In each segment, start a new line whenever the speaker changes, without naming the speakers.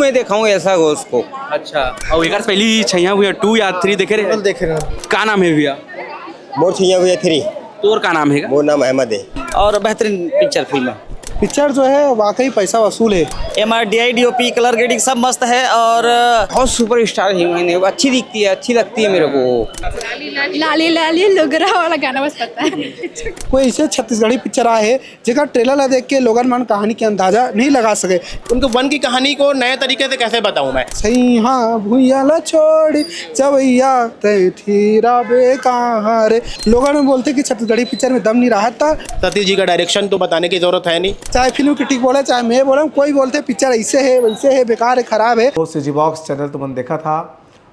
में देखा हूँ ऐसा हो उसको।
अच्छा, और एक पहली छैया भैया 2 या 3 देखे रहे?
देख रहे हैं।
का नाम है भैया?
मोर छैया भैया 3।
तोर का नाम है?
वो नाम अहमद है।
और बेहतरीन पिक्चर फिल्म है।
पिक्चर जो है वाकई पैसा वसूल है।
MRDI DOP कलर ग्रेडिंग सब मस्त है और
बहुत सुपर स्टार हीरोइन है, अच्छी दिखती है, अच्छी लगती है मेरे को।
लाली लाली लुगरा वाला गाना बस पता है।
कोई ऐसे छत्तीसगढ़ी पिक्चर आए है जेकर ट्रेलर ला देख के लोगन मन कहानी के अंदाजा नहीं लगा सके।
उनको वन की कहानी को नए तरीके से कैसे बताऊं मैं?
सही हाँ भूया ला छोड़ी चवैया ते थीरा बेकार रे। लोगन बोलते कि छत्तीसगढ़ी पिक्चर में दम नहीं रहा था।
सतीश जी का डायरेक्शन तो बताने की जरूरत है नहीं।
चाहे फिल्म क्रिटिक बोले चाहे मैं बोला, कोई बोलते पिक्चर ऐसे है वैसे है, बेकार है, खराब है।
तो सीजी बॉक्स चैनल तुमन देखा था।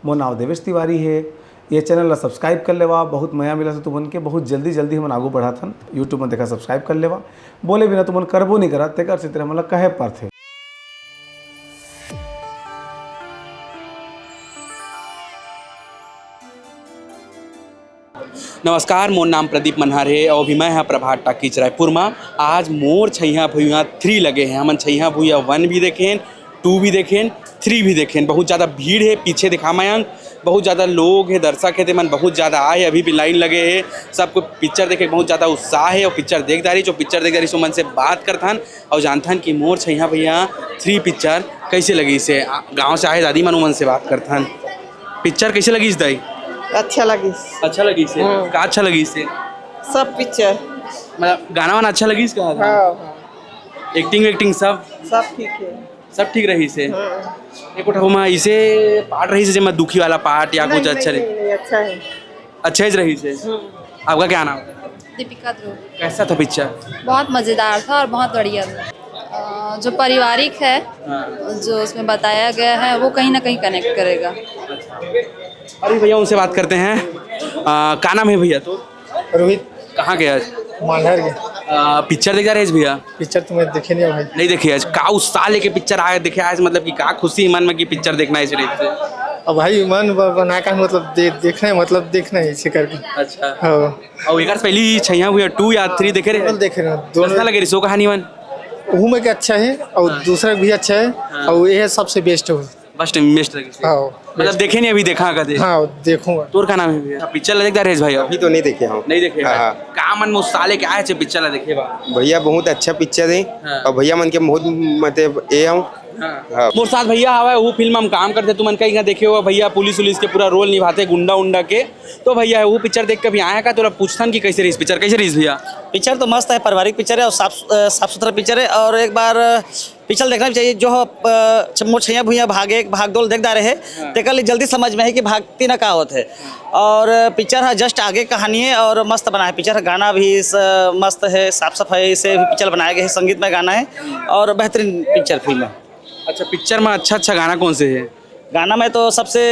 मोर नाम देवेश तिवारी है। ये चैनल ला सब्सक्राइब कर लेवा, बहुत मया मिला से तुमन के। बहुत जल्दी हमन आगू बढ़ाथन। यूट्यूब में देखा सब्सक्राइब कर लेवा, बोले बिना तुमन करबो नहीं करा तेकर से तेरा मतलब कहे पर थे।
नमस्कार, मोर नाम प्रदीप मनहर है और अभी मैं है प्रभात टाकीज रायपुर में। आज मोर छैया भुइयाँ 3 लगे हैं। हमन छैया भुइयाँ 1 भी देखें, 2 भी देखें, 3 भी देखें। बहुत ज़्यादा भीड़ है, पीछे दिखा मयंक, बहुत ज़्यादा लोग है, दर्शक है, मन बहुत ज़्यादा आए, अभी भी लाइन लगे है। सबको पिक्चर देखे बहुत ज़्यादा उत्साह है और पिक्चर देख दारी जो पिक्चर देख दारी सो मन से बात करथन और जानथन कि मोर छैया भुइयाँ 3 पिक्चर कैसे लगी से। गाँव से आए दादी मन से बात करथन। पिक्चर कैसे लगी इस दाई?
अच्छा लगी।
अच्छा लगी से? का अच्छा लगी से?
सब पिक्चर
मतलब गाना वाना अच्छा लगी इसका?
हाँ।
एक्टिंग सब
ठीक है।
सब ठीक रही से? एक उठा इसे पार्ट रही से जब दुखी वाला पार्ट या कुछ अच्छा रही?
नहीं, अच्छा है।
अच्छा ही रही से। आपका क्या नाम?
दीपिका ध्रुव।
कैसा था पिक्चर?
बहुत मज़ेदार था और बहुत बढ़िया था। जो पारिवारिक है, जो उसमें बताया गया है वो कहीं ना कहीं कनेक्ट करेगा।
अरे भैया उनसे बात करते हैं। क्या नाम है भैया? तो
रोहित।
कहाँ गया आज?
मालहर के
पिक्चर देख रहे भैया?
पिक्चर तुम्हें देखे नहीं भाई?
नहीं देखे आज? का उत्साह लेके पिक्चर आया देखे आज, मतलब कि का खुशी मन में कि पिक्चर देखना है इस रीत से?
अब भाई मन बना का मतलब देखना है, मतलब देखना है इसे करके।
अच्छा,
हाँ।
और एक पहली छैया भुइयाँ 2 या 3 देखे रहे?
देख रहे हैं दोनों।
कैसा लगे रिसो कहानी मन?
वो में क्या अच्छा है और दूसरा भी अच्छा है और ये सबसे बेस्ट है।
बस बेस्ट लगी से?
हाँ
मतलब देखे नहीं अभी? देखा कदे?
हाँ देखूंगा।
तोर का नाम है भैया? पिक्चर ला देखता रहे भाई?
अभी तो नहीं देखे हम।
नहीं देखे?
हाँ।
का मन में उत्साह लेके आए थे पिक्चर ला देखे बा?
भैया बहुत अच्छा पिक्चर है।
हाँ।
और भैया मन के बहुत मतलब ये हूँ। हाँ।
मोर साथ भैया आवा वो फिल्म हम काम करते, तुमन कहीं देखे हुआ भैया पुलिस के पूरा रोल निभाते गुंडा उंडा के। तो भैया वो पिक्चर देख के भी आया का, तो पूछथन कि कैसे रही पिक्चर? कैसे रही भैया?
पिक्चर तो मस्त है, पारिवारिक पिक्चर है और साफ सुथरा पिक्चर है। और एक बार पिक्चर देखना भी चाहिए। जो मोर छैया भुइयाँ भागदौड़ देख रहे हैं तेकर लिए जल्दी समझ में है कि भागती ना का होते है। और पिक्चर है जस्ट आगे कहानी है और मस्त बना है पिक्चर। गाना भी मस्त है, साफ सफाई से भी पिक्चर बनाया गया है, संगीतमय गाना है और बेहतरीन पिक्चर फिल्म है।
अच्छा, पिक्चर में अच्छा गाना कौन से है?
गाना में तो सबसे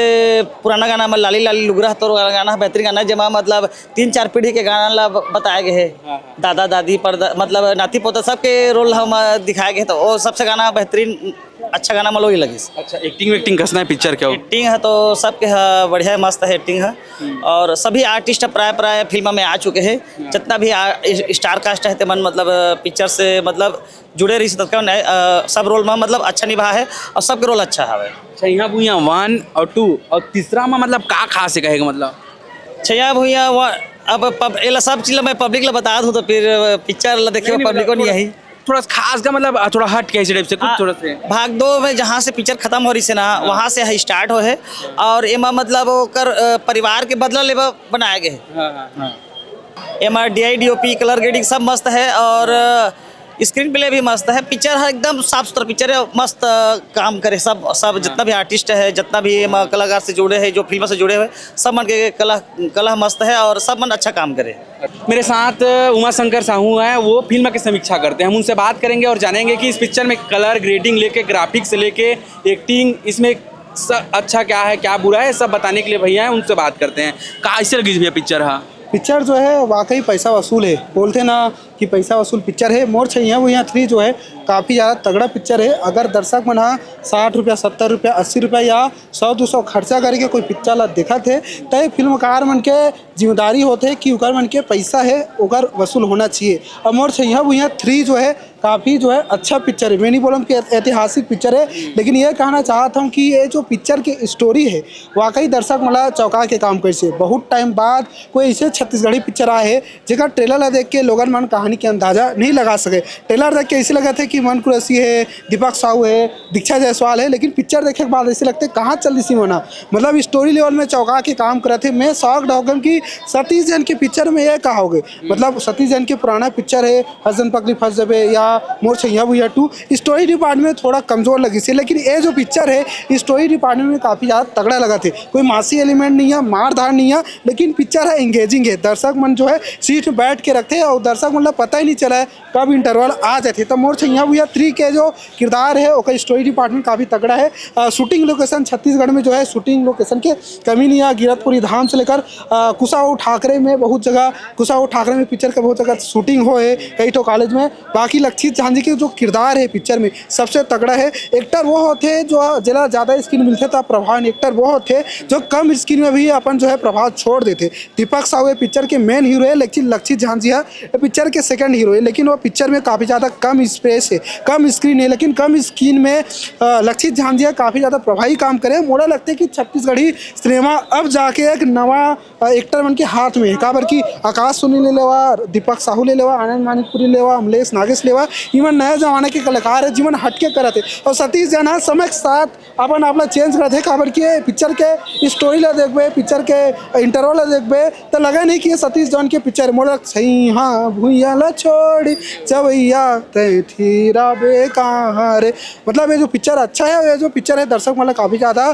पुराना गाना में लाली लाली लुगरा तो गाना बेहतरीन गाना है, जमा मतलब 3-4 पीढ़ी के गाना बताए गए हैं। दादा दादी पर मतलब नाती पोता सबके रोल हम दिखाए गए, तो वो सबसे गाना बेहतरीन अच्छा गाना मतलब ही लगी।
अच्छा, एक्टिंग कसना है पिक्चर क्या?
एक्टिंग है तो सबके बढ़िया मस्त है एक्टिंग है और सभी आर्टिस्ट प्राय फिल्म में आ चुके हैं। जितना भी स्टार कास्ट है मन मतलब पिक्चर से मतलब जुड़े रही सब रोल में मतलब अच्छा निभा है और सबके रोल अच्छा है।
छैया भुइयाँ 1 और 2 और तीसरा में मतलब का खास है कहेगा? मतलब
छैया भुइयाँ अब ये सब चीज़ मैं पब्लिक ला बता दूँ तो फिर पिक्चर देखे पब्लिक को नहीं आई।
थोड़ा खास का मतलब थोड़ा हट के टाइप से कुछ थोड़ा से
भाग 2 में जहाँ से पिक्चर खत्म हो रही है ना वहाँ से स्टार्ट हो है और एमा मतलब ओकर परिवार के बदला ले बनाया गया है। MRDI DOP कलर ग्रेडिंग सब मस्त है और स्क्रीन प्ले भी मस्त है। पिक्चर है एकदम साफ सुथरा पिक्चर है, मस्त काम करे सब जितना भी आर्टिस्ट है, जितना भी कलाकार से जुड़े हैं, जो फिल्म से जुड़े हुए सब मन के कला मस्त है और सब मन अच्छा काम करे।
मेरे साथ उमा शंकर साहू हैं, वो फिल्म की समीक्षा करते हैं। हम उनसे बात करेंगे और जानेंगे कि इस पिक्चर में कलर ग्रेडिंग लेके, ग्राफिक्स से लेके, एक्टिंग, इसमें अच्छा क्या है क्या बुरा है सब बताने के लिए भैया हैं। उनसे बात करते हैं। कैसे लगी भैया पिक्चर? हाँ,
पिक्चर जो है वाकई पैसा वसूल है। बोलते ना कि पैसा वसूल पिक्चर है। मोर छैया भुइयाँ 3 जो है काफ़ी ज़्यादा तगड़ा पिक्चर है। अगर दर्शक मन 60 रुपया, 70 रुपया, 80 रुपया या 100-200 खर्चा करके कोई पिक्चर ला देखा थे तो फिल्मकार मन के जिम्मेदारी होते कि ओकर मन के पैसा है ओकर वसूल होना चाहिए। और मोर छैया भुइयाँ 3 जो है काफ़ी जो है अच्छा पिक्चर है। मैं नहीं बोला कि ऐतिहासिक पिक्चर है, लेकिन ये कहना चाहता हूँ कि ये जो पिक्चर की स्टोरी है वाकई दर्शक मतलब चौंका के काम कैसे। बहुत टाइम बाद कोई ऐसे छत्तीसगढ़ी पिक्चर आए है जेकर ट्रेलर देख के लोगन मन कहानी के अंदाजा नहीं लगा सके। ट्रेलर देख के ऐसे लगा था कि मन कुरैशी है, दीपक साहू है, दीक्षा जायसवाल है, लेकिन पिक्चर देखने के बाद ऐसे लगते कहाँ चल रही सी होना, मतलब स्टोरी लेवल में चौंका के काम कर रहे थे। मैं शॉक्ड हो गया कि सतीश जैन की पिक्चर में ये कहोगे, मतलब सतीश जैन की पुराना पिक्चर है हसन पगली फंस जबे या मोर छैया भुइया 2, स्टोरी डिपार्टमेंट में थोड़ा कमज़ोर लगी थी, लेकिन ये जो पिक्चर है स्टोरी डिपार्टमेंट में काफ़ी ज़्यादा तगड़ा लगा थे। कोई मासी एलिमेंट नहीं है, मार धार नहीं है, लेकिन पिक्चर है इंगेजिंग है। दर्शक मन जो है सीट में बैठ के रखते हैं और दर्शक मतलब पता ही नहीं चला है कब इंटरवल आ जाते। तो मोर छैया भुइया 3 के जो किरदार है उसका स्टोरी डिपार्टमेंट काफ़ी तगड़ा है। शूटिंग लोकेशन छत्तीसगढ़ में जो है शूटिंग लोकेशन के कमी नहीं है। गिरतपुरी धाम से लेकर कुशाऊ ठाकरे में बहुत जगह, कुशाऊ ठाकरे में पिक्चर का बहुत जगह शूटिंग हो है कई तो कॉलेज में। बाकी लक्षित झांझी के जो किरदार है पिक्चर में सबसे तगड़ा है। एक्टर वो होते जो जरा ज़्यादा स्क्रीन मिलते था प्रभाव, एक्टर वो होते जो कम स्क्रीन में भी अपन जो है प्रभाव छोड़ देते। दीपक साहू पिक्चर के मेन हीरो है, लेकिन लक्षित झांझी है पिक्चर के सेकंड हीरो है, लेकिन वो पिक्चर में काफ़ी ज़्यादा कम स्पेस है, कम स्क्रीन है, लेकिन कम स्क्रीन में लक्षित झांझी काफ़ी ज़्यादा प्रभावी काम करे। मोड़ा लगता है कि छत्तीसगढ़ी सिनेमा अब जाके एक नवा एक्टर बन के हाथ में है। काबर की आकाश सोनी ले लेवा, दीपक साहू ले लेवा, आनंद मानिकपुरी लेवा, अमलेश नागेश लेवा, इवन नया जमाने के कलाकार है जीवन हटके करते। और सतीश जैन समय के साथ अपन अपना चेंज करते। काबर की पिक्चर के स्टोरी ला देखबे, पिक्चर के इंटरवल ला देखबे तो लगा नहीं कि ये सतीश जैन के पिक्चर मोड़ा सही। हाँ भूया ला छोड़ी जवैया तेरा बेकार, मतलब ये जो पिक्चर अच्छा है, ये जो पिक्चर है दर्शक मतलब काफ़ी ज़्यादा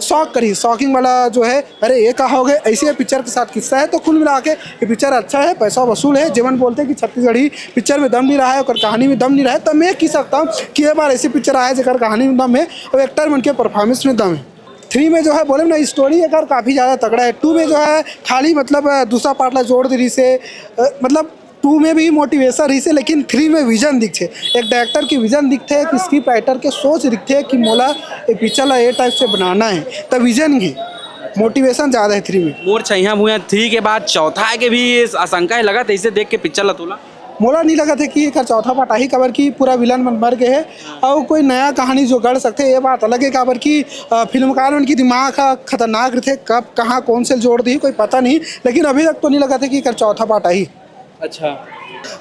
शौक करी, शॉकिंग वाला जो है अरे ये कहा हो गए ऐसे पिक्चर के साथ किस्सा है। तो कुल मिला के ये पिक्चर अच्छा है, पैसा वसूल है। जीवन बोलते हैं कि छत्तीसगढ़ी पिक्चर में दम नहीं रहा है और कहानी में दम नहीं रहा है, तो मैं कह सकता हूँ कि ये बार ऐसी पिक्चर आया जगह कहानी में दम है और एक्टर मन के परफॉर्मेंस में दम है। 3 में जो है बोले ना स्टोरी अगर काफ़ी ज़्यादा तगड़ा है। 2 में जो है खाली मतलब दूसरा पार्ट ला जोड़ दी रही से, मतलब 2 में भी मोटिवेशन रही से, लेकिन 3 में विजन दिखते, एक डायरेक्टर की विजन दिखते, एक स्क्रिप्ट राइटर के सोच दिखते कि मोला ये पिक्चर ला ये टाइप से बनाना है, तो विजन ही मोटिवेशन ज़्यादा है 3 में।
मोर छैया भुइया 3 के बाद चौथा के भी आशंका है लगा था इसे देख के पिक्चर ला तोला
मोला नहीं लगा था कि एक चौथा पार्ट ही कवर की पूरा विलन मर गए है और कोई नया कहानी जो गढ़ सकते ये बात अलग है। कवर की फिल्मकार उनकी दिमाग खतरनाक थे, कब कहाँ कौन से जोड़ दी कोई पता नहीं, लेकिन अभी तक तो नहीं लगा था कि एक चौथा पार्ट ही।
अच्छा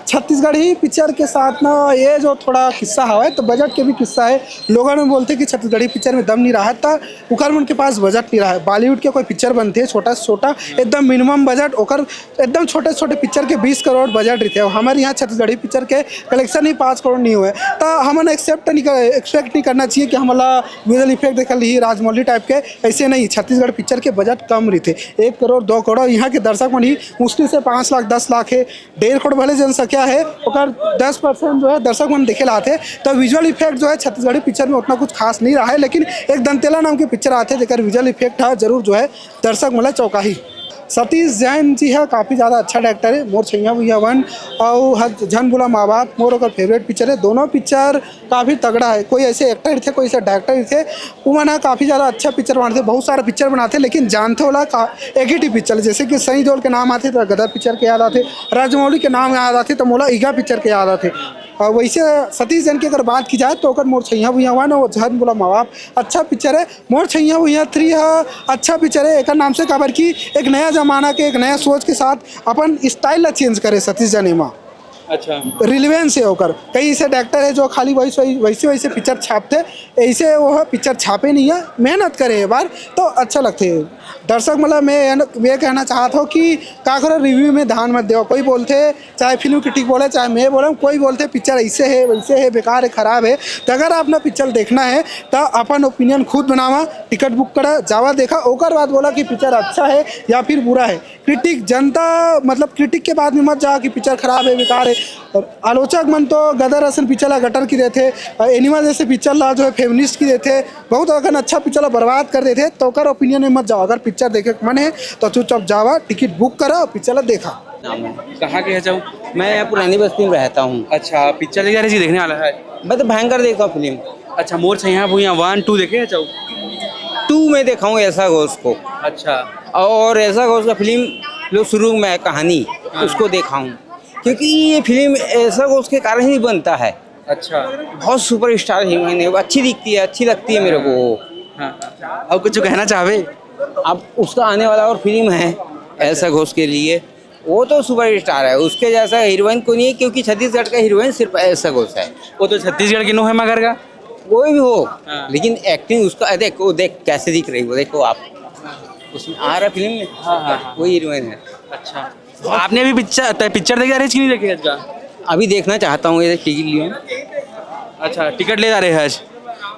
छत्तीसगढ़ी पिक्चर के साथ ना ये जो थोड़ा किस्सा है तो बजट के भी किस्सा है। लोगों ने बोलते कि छत्तीसगढ़ी पिक्चर में दम नहीं रहा था, उकर उनके पास बजट नहीं रहा है। बॉलीवुड के कोई पिक्चर बनते हैं छोटा से छोटा एकदम मिनिमम बजट, ओकर एकदम छोटे छोटे पिक्चर के 20 करोड़ बजट रहते हैं। हमारे यहाँ छत्तीसगढ़ी पिक्चर के कलेक्शन ही 5 करोड़ नहीं हुए, तो हमने एक्सेप्ट नहीं करना चाहिए कि हमारा विजुअल इफेक्ट देखल ली राजमौली टाइप के, ऐसे नहीं। छत्तीसगढ़ पिक्चर के बजट कम रहते, 1 करोड़ 2 करोड़। यहाँ के दर्शक मन ही मुश्किल से 5 लाख 10 लाख है, 1.5 करोड़ भले जनसंख्या है, ओकर 10% जो है दर्शक मन देखे लाते। तो विजुअल इफेक्ट जो है छत्तीसगढ़ी पिक्चर में उतना कुछ खास नहीं रहा है, लेकिन एक दंतेला नाम की पिक्चर आते जेकर विजुअल इफेक्ट है जरूर जो है दर्शक मतलब चौका ही। सतीश जैन जी है काफ़ी ज़्यादा अच्छा डायरेक्टर है। मोर छैया भुइया 1 और झन बुला माँ बाप मोर ओकर फेवरेट पिक्चर है। दोनों पिक्चर काफ़ी तगड़ा है। कोई ऐसे एक्टर थे, कोई ऐसे डायरेक्टर थे, वो मना काफ़ी ज़्यादा अच्छा पिक्चर बनाते, बहुत सारा पिक्चर बनाते, लेकिन जानते होला एक ही पिक्चर जैसे कि सनी देओल के नाम आते तो गदर पिक्चर के याद आते, राजमौली के नाम याद आते तो मोला ईगा पिक्चर के याद आते। और वैसे सतीश जैन की अगर बात की जाए तो ओकर मोर छैया भुइया 1 और झन बुला माँ बाप अच्छा पिक्चर है। मोर छैया भुइया 3 अच्छा पिक्चर है। एक नाम से काबर की एक नया जमाना के एक नया सोच के साथ अपन स्टाइल ला चेंज करे सतीश जैन में।
अच्छा
रिलेवेंस है होकर कई ऐसे डायरेक्टर है जो खाली वैसे पिक्चर छापते, ऐसे वो पिक्चर छापे नहीं है, मेहनत करे एक बार तो अच्छा लगते है दर्शक। मतलब मैं ये कहना चाहता हूँ कि क्या करो रिव्यू में ध्यान मत दो। कोई बोलते चाहे फिल्म क्रिटिक बोले चाहे मैं बोला, कोई बोलते पिक्चर ऐसे है वैसे है बेकार है खराब है। तो अगर अपना पिक्चर देखना है तो अपन ओपिनियन खुद बनावा, टिकट बुक करा, जावा देखा, ओकर बाद बोला कि पिक्चर अच्छा है या फिर बुरा है। क्रिटिक जनता मतलब क्रिटिक के बाद में मत जा कि पिक्चर खराब है बेकार है। और आलोचक मन तो गदर असन पिक्चर ला गटर की देते, एनिमल जैसे पिक्चर ला जो है फेमिनिस्ट की देते, बहुत अगर अच्छा पिक्चर ला बर्बाद कर देते। तो ओकर ओपिनियन में मत जाओ। अगर पिक्चर देखे मन है तो चुपचाप जावा, टिकट बुक करा, पिक्चर ला देखा।
कहाँ के है जाऊँ?
मैं पुरानी बस्ती में रहता हूँ।
अच्छा पिक्चर देखा रही देखने वाला है?
मैं तो भयंकर देखता हूँ फिल्म।
अच्छा मोर छैया भुइया 1 2 देखे जाऊँ?
2 में देखा हूँ ऐसा घोष को।
अच्छा
और ऐसा घोष का फिल्म जो शुरू में कहानी उसको देखा हूँ। क्योंकि ये फिल्म ऐसा उसके कारण ही बनता है।
अच्छा।
बहुत सुपरस्टार हीरोइन है, वो अच्छी दिखती है, अच्छी लगती है मेरे को।
हाँ। और कुछ कहना चाहे?
अब उसका आने वाला और फिल्म है ऐसा घोष के लिए, वो तो सुपरस्टार है, उसके जैसा हीरोइन को नहीं है, क्योंकि छत्तीसगढ़ का हीरोइन सिर्फ ऐसा घोष है।
वो तो छत्तीसगढ़ की नो है मगर का।
कोई भी हो, लेकिन एक्टिंग उसका देखो, देख कैसे दिख रही है वो, देखो आप उसमें आ रहा फिल्म में। हाँ, वही हीरोइन है।
अच्छा। तो आपने अभी पिक्चर देखा रहे कि नहीं देखे आज का?
अभी देखना चाहता हूँ, ये टिकट लिया।
अच्छा, टिकट ले जा रहे हैं आज।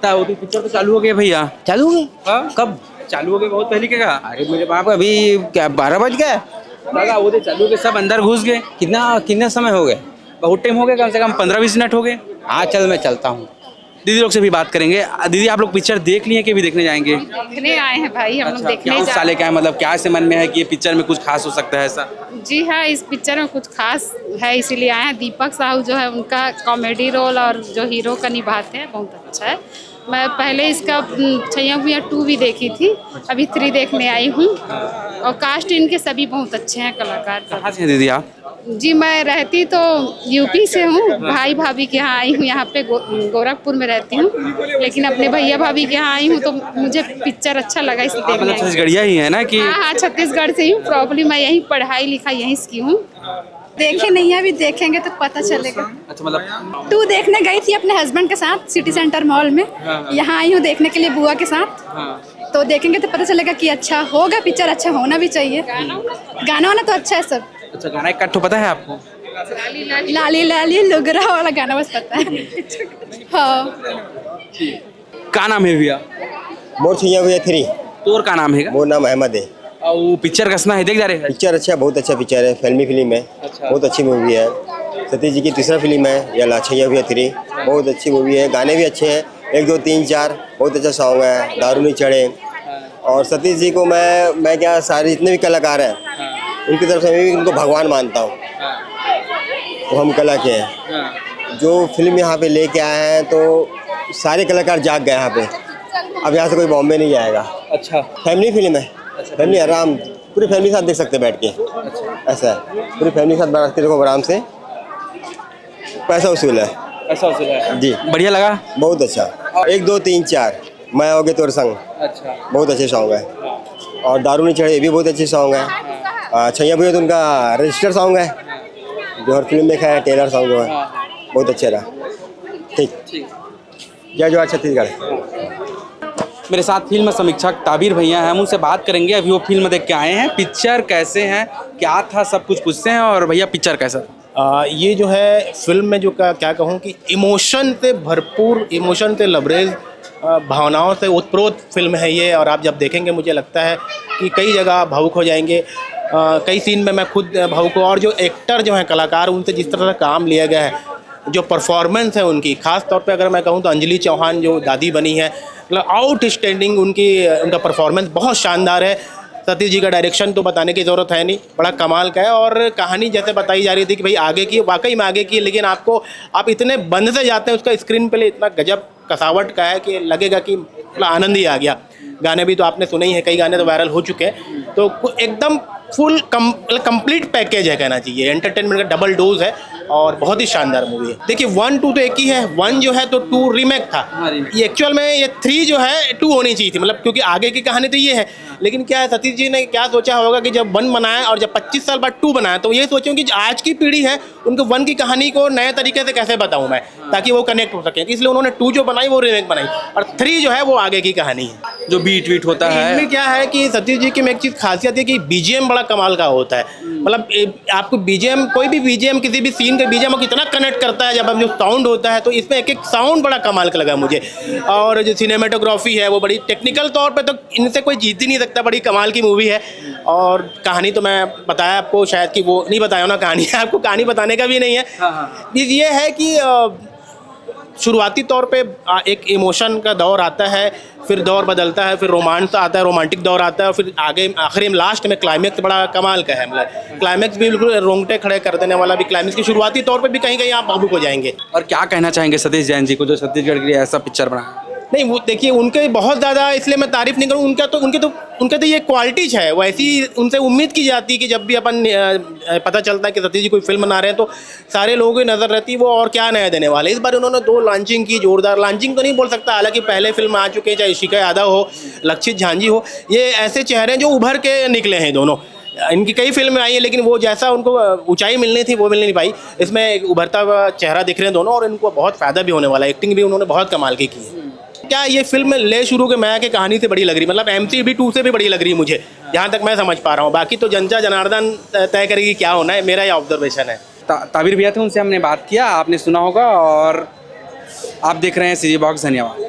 वो तो पिक्चर तो चालू हो गया भैया।
चालू हो गए?
हाँ?
कब
चालू हो गए? बहुत पहले के कहा।
अरे मेरे बाप, अभी क्या 12 बज गए?
दादा वो तो चालू के सब अंदर घुस गए।
कितना समय हो गया?
बहुत टाइम हो गया, कम से कम 15-20 मिनट हो गए।
हाँ चल, मैं चलता हूँ।
दीदी लोग से भी बात करेंगे। दीदी आप लोग पिक्चर देख लिए कि भी देखने जाएंगे?
देखने आए हैं भाई, हम लोग
अच्छा,
देखने
क्या उस
जा
साले क्या है, मतलब क्या से मन में है कि ये पिक्चर में कुछ खास हो सकता है ऐसा?
जी हाँ, इस पिक्चर में कुछ खास है इसीलिए आए हैं। दीपक साहू जो है उनका कॉमेडी रोल और जो हीरो का निभाते हैं बहुत अच्छा है। मैं पहले इसका छैया भुइयां 2 भी देखी थी, अभी 3 देखने आई हूँ। और कास्ट इनके सभी बहुत अच्छे हैं कलाकार।
कहाँ से हैं दीदी आप?
जी मैं रहती तो यूपी से हूँ, भाई भाभी के यहाँ आई हूँ, यहाँ पे गोरखपुर में रहती हूँ, लेकिन अपने भैया भाभी के यहाँ आई हूँ, तो मुझे पिक्चर अच्छा लगा इसलिए देखने आई।
छत्तीसगढ़िया ही है ना कि?
हाँ, छत्तीसगढ़ से ही हूँ प्रॉब्लम, मैं यहीं पढ़ाई लिखाई यहीं की हूँ।
देखे नहीं है, अभी देखेंगे तो पता चलेगा।
अच्छा, मतलब
2 देखने गई थी अपने हस्बैंड के साथ सिटी सेंटर मॉल में। यहाँ आई हूँ देखने के लिए बुआ के साथ। तो देखेंगे तो पता चलेगा कि अच्छा होगा पिक्चर, अच्छा होना भी चाहिए। गाना वाना तो अच्छा है सब।
अच्छा, गाना एक कट्ठो पता है आपको?
लाली लाली लुगरा वाला गाना बस पता है। हाँ।
क्या नाम है भैया?
मोर छैया भुइयां 3।
तोर का नाम है?
मोर नाम अहमद है।
और वो पिक्चर कसना है, देख जा रहे हैं?
पिक्चर अच्छा, बहुत अच्छा पिक्चर है, फिल्मी फिल्म है।
अच्छा।
बहुत अच्छी मूवी है। सतीश जी की तीसरा फिल्म है या छैया भुइयां 3। बहुत अच्छी मूवी है, गाने भी अच्छे हैं, 1 2 3 4 बहुत अच्छा सॉन्ग है, दारू नहीं चढ़े। और सतीश जी को मैं क्या, सारे जितने भी कलाकार हैं उनकी तरफ से मैं भी उनको भगवान मानता हूँ। वो हम कला के हैं, जो फिल्म यहाँ पे लेके आए हैं, तो सारे कलाकार जाग गए यहाँ पे। अब यहाँ से कोई बॉम्बे नहीं जाएगा।
अच्छा।
फैमिली फिल्म है, फैमिली आराम, पूरी फैमिली के साथ देख सकते हैं बैठ के। ऐसा है, पूरी फैमिली के साथ बैठ के देखो आराम से। पैसा वसूल है।
ऐसा वसूल है
जी।
बढ़िया लगा?
बहुत अच्छा। 1 2 3 4 मैं होगे तोर संग।
अच्छा।
बहुत अच्छे सॉन्ग है। और दारू नहीं चढ़े ये भी बहुत अच्छे सॉन्ग है। छैया भुइयां तो उनका रजिस्टर सॉन्ग है, जो हर फिल्म में देखा है, टेलर सॉन्ग जो है बहुत अच्छा रहा। ठीक। जय जवाहर छत्तीसगढ़।
मेरे साथ फिल्म समीक्षक ताबिर भैया हैं, हम उनसे बात करेंगे। अभी वो फिल्म देख के आए हैं, पिक्चर कैसे हैं, क्या था, सब कुछ पूछते हैं। और भैया पिक्चर कैसा था?
ये जो है फिल्म में जो क्या कहूँ कि इमोशन से भरपूर, इमोशन से लबरेज, भावनाओं से ओतप्रोत फिल्म है ये। और आप जब देखेंगे मुझे लगता है कि कई जगह भावुक हो जाएंगे। कई सीन में मैं खुद भावुक हूँ। और जो एक्टर जो हैं, कलाकार, उनसे जिस तरह का काम लिया गया है, जो परफॉर्मेंस है उनकी, ख़ास तौर पे अगर मैं कहूँ तो अंजलि चौहान जो दादी बनी है, मतलब आउटस्टैंडिंग उनका परफॉर्मेंस बहुत शानदार है। सतीश जी का डायरेक्शन तो बताने की ज़रूरत है नहीं, बड़ा कमाल का है। और कहानी जैसे बताई जा रही थी कि भाई आगे की, वाकई में आगे की, लेकिन आप इतने बंद से जाते हैं, उसका स्क्रीन प्ले इतना गजब कसावट का है कि लगेगा कि मतलब आनंद ही आ गया। गाने भी तो आपने सुने ही हैं, कई गाने तो वायरल हो चुके हैं। तो एकदम फुल कंप्लीट पैकेज है कहना चाहिए, एंटरटेनमेंट का डबल डोज है और बहुत ही शानदार मूवी है। देखिए 1 2 तो एक ही है, 1 जो है तो 2 रीमेक था। ये एक्चुअल में ये 3 जो है 2 होनी चाहिए थी, मतलब क्योंकि आगे की कहानी तो ये है। लेकिन क्या है, सतीश जी ने क्या सोचा होगा कि जब 1 बनाया और जब 25 साल बाद 2 बनाया, तो ये सोचूं कि आज की पीढ़ी है उनको 1 की कहानी को नए तरीके से कैसे बताऊं मैं, ताकि वो कनेक्ट हो सके। इसलिए उन्होंने 2 जो बनाई वो रीमेक बनाई, और 3 जो है वो आगे की कहानी है।
जो बीट होता है
इनमें क्या है कि सतीश जी की में एक चीज़ खासियत है कि बीजीएम बड़ा कमाल का होता है। मतलब आपको बीजीएम, कोई भी बीजीएम, किसी भी सीन के बीजीएम को कितना कनेक्ट करता है जब जो साउंड होता है, तो इसमें एक एक साउंड बड़ा कमाल का लगा मुझे। और जो सिनेमेटोग्राफी है वो बड़ी टेक्निकल तौर पे तो इनसे कोई जीत ही नहीं सकता, बड़ी कमाल की मूवी है। और कहानी तो मैं बताया आपको, शायद कि वो नहीं बताया ना, कहानी आपको कहानी बताने का भी नहीं है। ये है कि शुरुआती तौर पे एक इमोशन का दौर आता है, फिर दौर बदलता है, फिर रोमांस आता है, रोमांटिक दौर आता है, और फिर आगे आखिरी में लास्ट में क्लाइमेक्स बड़ा कमाल का है। मतलब क्लाइमेक्स भी बिल्कुल रोंगटे खड़े कर देने वाला भी क्लाइमेक्स की शुरुआती तौर पे भी कहीं कहीं आप भावुक हो जाएंगे।
और क्या कहना चाहेंगे सतीश जैन जी को, जो छत्तीसगढ़ के लिए ऐसा पिक्चर बनाया?
नहीं वो देखिए उनके बहुत ज़्यादा इसलिए मैं तारीफ नहीं करूँ, उनके तो ये क्वालिटीज है, वैसी उनसे उम्मीद की जाती है कि जब भी अपन पता चलता है कि सतीश जी कोई फिल्म बना रहे हैं तो सारे लोगों की नज़र रहती है वो और क्या नया देने वाले। इस बार उन्होंने 2 लॉन्चिंग की, जोरदार लॉन्चिंग तो नहीं बोल सकता, हालांकि पहले फिल्म आ चुके हैं, चाहे इशिका यादव हो, लक्षित झांझी हो, ये ऐसे चेहरे हैं जो उभर के निकले हैं दोनों। इनकी कई फिल्में आई हैं लेकिन वो जैसा उनको ऊंचाई मिलनी थी वो मिल नहीं पाई। इसमें एक उभरता हुआ चेहरा दिख रहे हैं दोनों और इनको बहुत फ़ायदा भी होने वाला है। एक्टिंग भी उन्होंने बहुत कमाल की है। क्या ये फिल्म ले शुरू के माया की कहानी से बड़ी लग रही, मतलब MTV 2 से भी बड़ी लग रही है मुझे, जहाँ तक मैं समझ पा रहा हूँ। बाकी तो जनता जनार्दन तय करेगी क्या होना है, मेरा ये ऑब्जर्वेशन है।
ताबिर भैया थे, उनसे हमने बात किया, आपने सुना होगा, और आप देख रहे हैं CG बॉक्स। धन्यवाद।